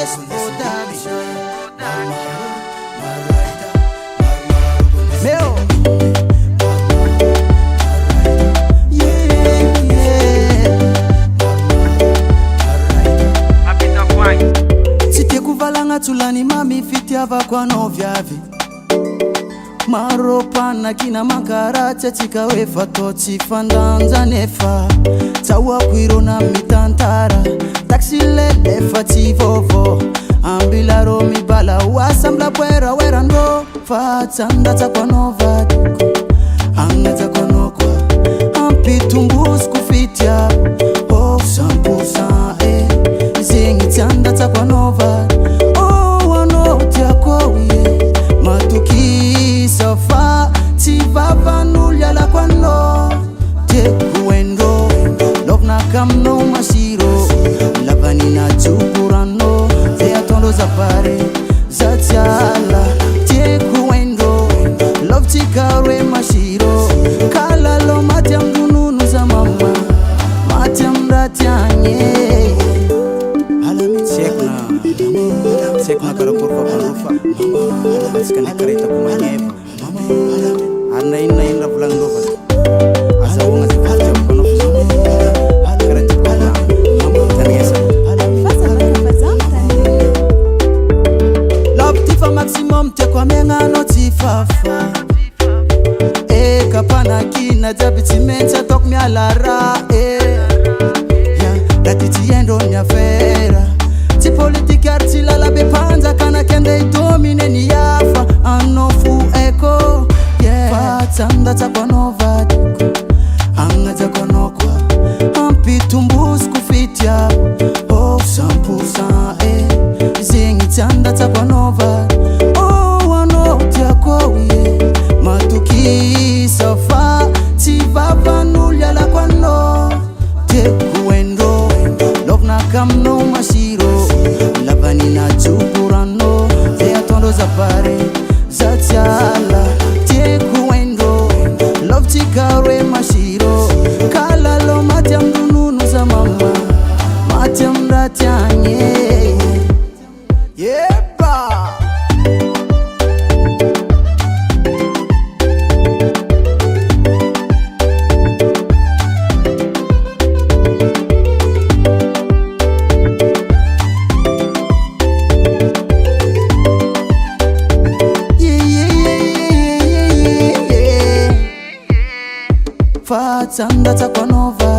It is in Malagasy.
S Production. Meu Sitekuvalanga tulani mami fitiava kwa novyavi Maropana kina makarate tikawefa toti fandanza nefa Tawa kuirona mitantara Taxi lelefa tivovo Ambilaro mibala wasambla pwera werando Fatanda takwa novadiko Anga takwa nokwa Ampitumbus kufitia Oh sampusa Zingi tanda takwa nova Oh wanotia kwa uye Matuki safa Tivava nulia la kwa no Tekuendo Love na kamno mashiro Labani na chupurano Zea tondo za pare Zatiala Tekuendo Love tikare mashiro Kala lo matiam dununu za mama Matiam ratianye Sekna karo kurva panufa Sekna karita kumanyeva Anna inna pulang dova Asa wonga sifat panufa Karita kumanya Taniesa Love tifa maximum tekwa menga no tifafa Kapana kina jabiti mencha tok mi alara Latiti yendo nyafera Ti politik artila la bepanza kana kende itomine ni yafa Anofu eko Fatanda takwa novadiko Anga takwa nokwa Ampitumbus kufitia Oh sampusa Zingi tanda takwa nova Oh wanotia kwa uye Matuki safa Tivava nulia la kwa no Tekuendo Love na kamno mashiro Labani na chupurano Zea tondo za pare Zatiala Tekuendo Love tikare mashiro Kala lo matiam dununu za mama Matiam ratianye Yepa Fatanda takwa nova